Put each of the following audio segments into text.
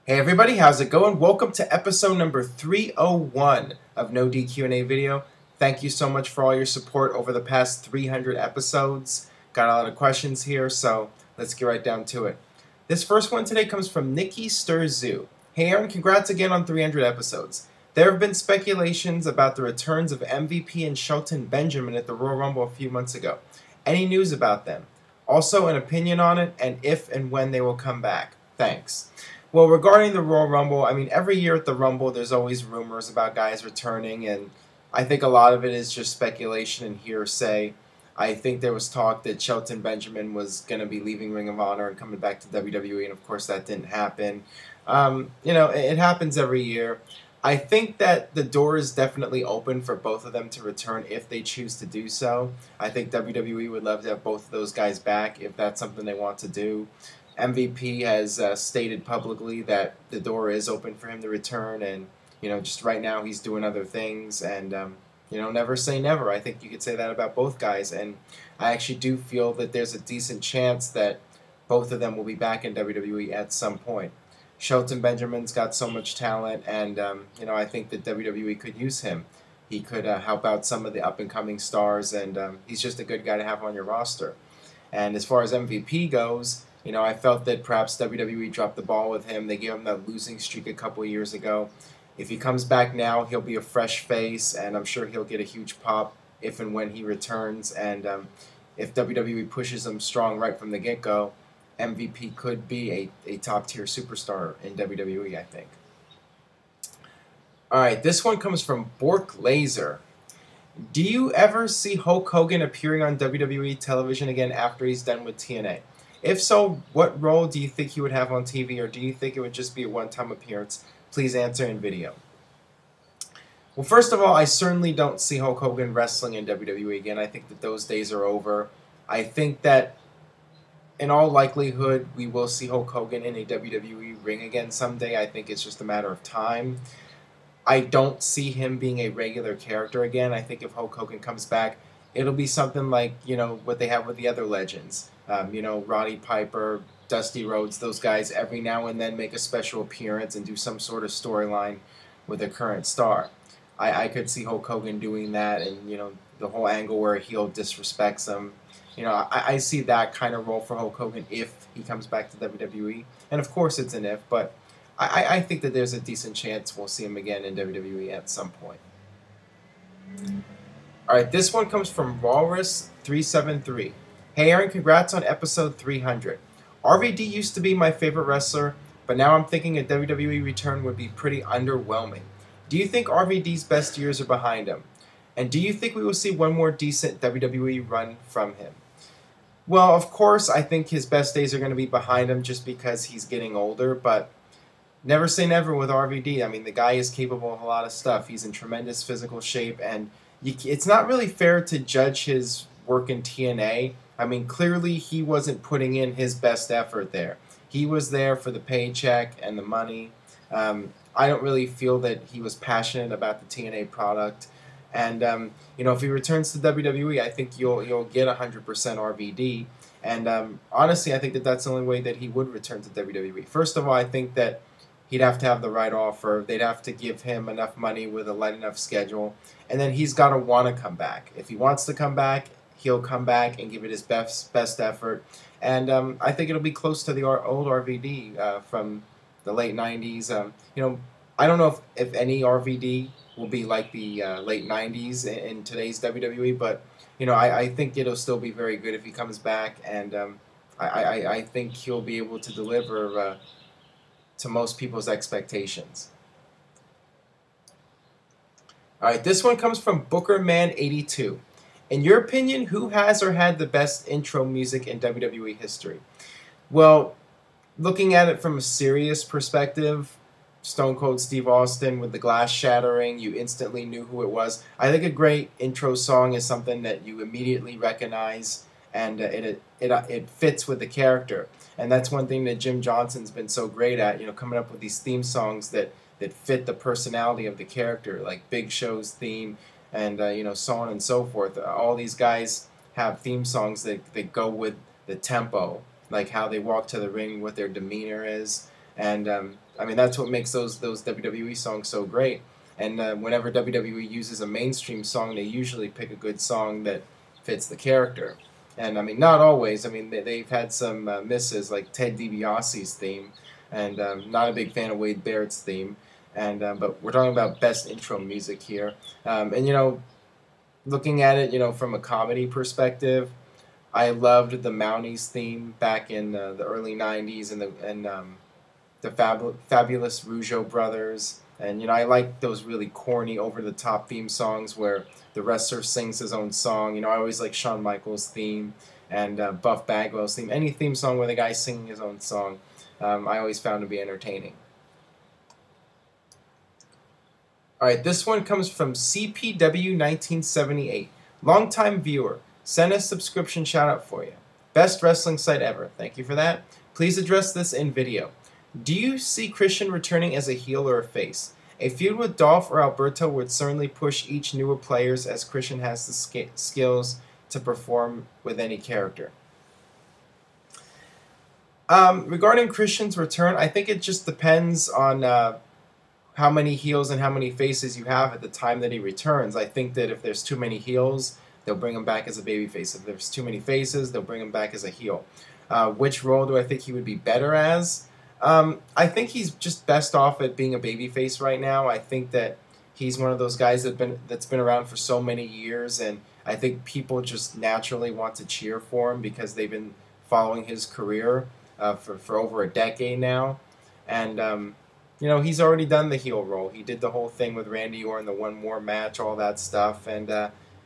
Hey everybody, how's it going? Welcome to episode number 301 of NoDQ&A video. Thank you so much for all your support over the past 300 episodes. Got a lot of questions here, so let's get right down to it. This first one today comes from Nikki Sturzu. Hey Aaron, congrats again on 300 episodes. There have been speculations about the returns of MVP and Shelton Benjamin at the Royal Rumble a few months ago. Any news about them? Also an opinion on it, and if and when they will come back. Thanks. Well, regarding the Royal Rumble, I mean, every year at the Rumble, there's always rumors about guys returning, and I think a lot of it is just speculation and hearsay. I think there was talk that Shelton Benjamin was going to be leaving Ring of Honor and coming back to WWE, and of course that didn't happen. It happens every year. I think that the door is definitely open for both of them to return if they choose to do so. I think WWE would love to have both of those guys back if that's something they want to do. MVP has stated publicly that the door is open for him to return, and just right now he's doing other things, and never say never. I think you could say that about both guys, and I actually do feel that there's a decent chance that both of them will be back in WWE at some point. Shelton Benjamin's got so much talent, and I think that WWE could use him. He could help out some of the up-and-coming stars, and he's just a good guy to have on your roster. And as far as MVP goes, I felt that perhaps WWE dropped the ball with him. They gave him that losing streak a couple of years ago. If he comes back now, he'll be a fresh face, and I'm sure he'll get a huge pop if and when he returns. And if WWE pushes him strong right from the get-go, MVP could be a top-tier superstar in WWE, I think. All right, this one comes from Bork Laser. Do you ever see Hulk Hogan appearing on WWE television again after he's done with TNA? If so, what role do you think he would have on TV, or do you think it would just be a one-time appearance? Please answer in video. Well, first of all, I certainly don't see Hulk Hogan wrestling in WWE again. I think that those days are over. I think that in all likelihood, we will see Hulk Hogan in a WWE ring again someday. I think it's just a matter of time. I don't see him being a regular character again. I think if Hulk Hogan comes back, it'll be something like, what they have with the other legends. Roddy Piper, Dusty Rhodes, those guys every now and then make a special appearance and do some sort of storyline with a current star. I could see Hulk Hogan doing that, and, the whole angle where a heel disrespects him. I see that kind of role for Hulk Hogan if he comes back to WWE. And of course it's an if, but I think that there's a decent chance we'll see him again in WWE at some point. Alright, this one comes from Walrus373. Hey Aaron, congrats on episode 300. RVD used to be my favorite wrestler, but now I'm thinking a WWE return would be pretty underwhelming. Do you think RVD's best years are behind him? And do you think we will see one more decent WWE run from him? Well, of course, I think his best days are going to be behind him just because he's getting older, but never say never with RVD. I mean, the guy is capable of a lot of stuff. He's in tremendous physical shape, and it's not really fair to judge his work in TNA. I mean, clearly he wasn't putting in his best effort there. He was there for the paycheck and the money. I don't really feel that he was passionate about the TNA product. And, if he returns to WWE, I think you'll get 100% RVD. And honestly, I think that that's the only way that he would return to WWE. First of all, I think that he'd have to have the right offer. They'd have to give him enough money with a light enough schedule. And then he's got to want to come back. If he wants to come back, he'll come back and give it his best effort. And I think it'll be close to the old RVD from the late 90s. I don't know if any RVD will be like the late 90s in today's WWE, but I think it'll still be very good if he comes back, and I think he'll be able to deliver to most people's expectations. All right, this one comes from BookerMan82. In your opinion, who has or had the best intro music in WWE history? Well, looking at it from a serious perspective, Stone Cold Steve Austin with the glass shattering, you instantly knew who it was. I think a great intro song is something that you immediately recognize, and it fits with the character. And that's one thing that Jim Johnson's been so great at, coming up with these theme songs that fit the personality of the character, like Big Show's theme, and so on and so forth. All these guys have theme songs that go with the tempo, like how they walk to the ring, what their demeanor is, and I mean, that's what makes those WWE songs so great. And whenever WWE uses a mainstream song, they usually pick a good song that fits the character. And I mean, not always. I mean, they've had some misses, like Ted DiBiase's theme, and not a big fan of Wade Barrett's theme. And but we're talking about best intro music here. And you know, looking at it, you know, from a comedy perspective, I loved the Mounties theme back in the early '90s, and the fabulous Rougeau brothers. And you know, I like those really corny, over-the-top theme songs where the wrestler sings his own song. You know, I always like Shawn Michaels' theme and Buff Bagwell's theme. Any theme song where the guy's singing his own song, I always found to be entertaining. All right, this one comes from CPW1978. Longtime viewer. Send a subscription shout out for you. Best wrestling site ever. Thank you for that. Please address this in video. Do you see Christian returning as a heel or a face? A feud with Dolph or Alberto would certainly push each newer players, as Christian has the skills to perform with any character. Regarding Christian's return, I think it just depends on how many heels and how many faces you have at the time that he returns. I think that if there's too many heels, they'll bring him back as a babyface. If there's too many faces, they'll bring him back as a heel. Which role do I think he would be better as? I think he's just best off at being a babyface right now. I think that he's one of those guys that's been around for so many years, and I think people just naturally want to cheer for him because they've been following his career for over a decade now. And you know, he's already done the heel role. He did the whole thing with Randy Orton, the one more match, all that stuff, and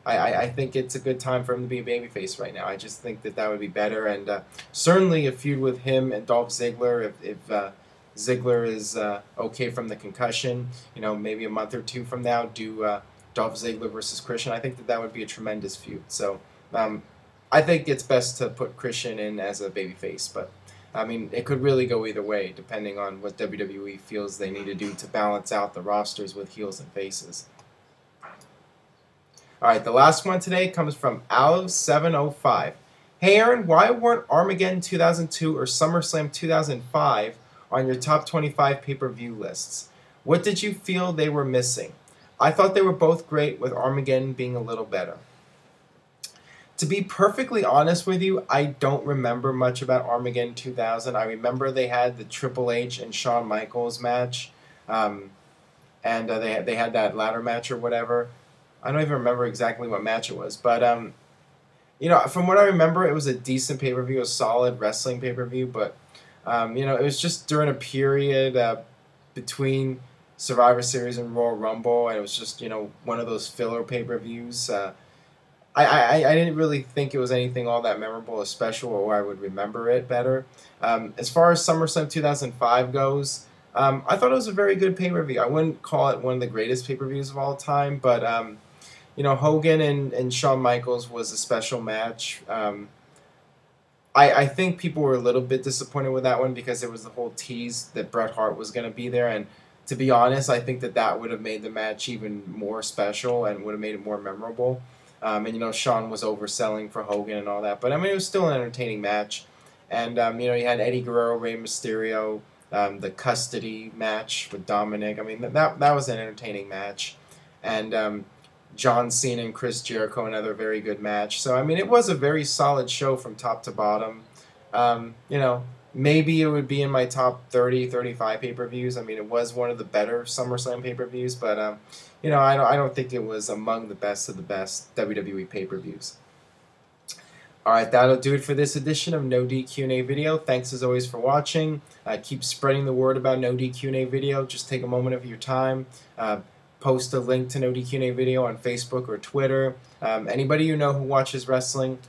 I think it's a good time for him to be a babyface right now. I just think that that would be better, and certainly a feud with him and Dolph Ziggler, if Ziggler is okay from the concussion, you know, maybe a month or two from now, do Dolph Ziggler versus Christian. I think that that would be a tremendous feud. So I think it's best to put Christian in as a babyface, but I mean, it could really go either way, depending on what WWE feels they need to do to balance out the rosters with heels and faces. All right, the last one today comes from Aloe705. Hey Aaron, why weren't Armageddon 2002 or SummerSlam 2005 on your top 25 pay-per-view lists? What did you feel they were missing? I thought they were both great, with Armageddon being a little better. To be perfectly honest with you, I don't remember much about Armageddon 2000. I remember they had the Triple H and Shawn Michaels match, and they had that ladder match or whatever. I don't even remember exactly what match it was, but you know, from what I remember, it was a decent pay-per-view, a solid wrestling pay-per-view. But you know, it was just during a period between Survivor Series and Royal Rumble, and it was just, you know, one of those filler pay-per-views. I didn't really think it was anything all that memorable or special, or I would remember it better. As far as SummerSlam 2005 goes, I thought it was a very good pay-per-view. I wouldn't call it one of the greatest pay-per-views of all time, but you know, Hogan and Shawn Michaels was a special match. I think people were a little bit disappointed with that one because it was the whole tease that Bret Hart was going to be there, and to be honest, I think that that would have made the match even more special and would have made it more memorable. And you know, Shawn was overselling for Hogan and all that, but I mean, it was still an entertaining match. And you know, you had Eddie Guerrero, Rey Mysterio, the custody match with Dominic. I mean, that was an entertaining match. And John Cena and Chris Jericho, another very good match. So I mean, it was a very solid show from top to bottom. You know, maybe it would be in my top 30, 35 pay-per-views. I mean, it was one of the better SummerSlam pay-per-views, but you know, I don't think it was among the best of the best WWE pay-per-views. All right, that'll do it for this edition of No DQ&A Video. Thanks as always for watching. Keep spreading the word about No DQ&A Video. Just take a moment of your time. Post a link to No DQ&A Video on Facebook or Twitter. Anybody you know who watches wrestling,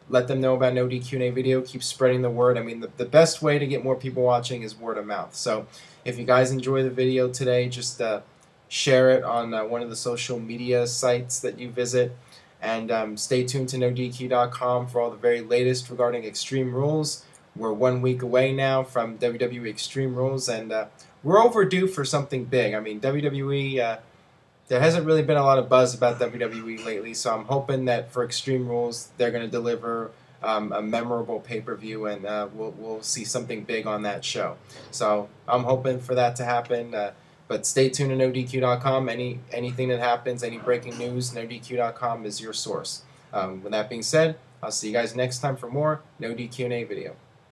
let them know about No DQ&A Video. Keep spreading the word. I mean, the best way to get more people watching is word of mouth. So if you guys enjoy the video today, just share it on one of the social media sites that you visit. And stay tuned to NoDQ.com for all the very latest regarding Extreme Rules. We're 1 week away now from WWE Extreme Rules, and we're overdue for something big. I mean, WWE, there hasn't really been a lot of buzz about WWE lately, so I'm hoping that for Extreme Rules, they're going to deliver a memorable pay-per-view, and we'll see something big on that show. So I'm hoping for that to happen. But stay tuned to NoDQ.com. Anything that happens, any breaking news, NoDQ.com is your source. With that being said, I'll see you guys next time for more NoDQ&A video.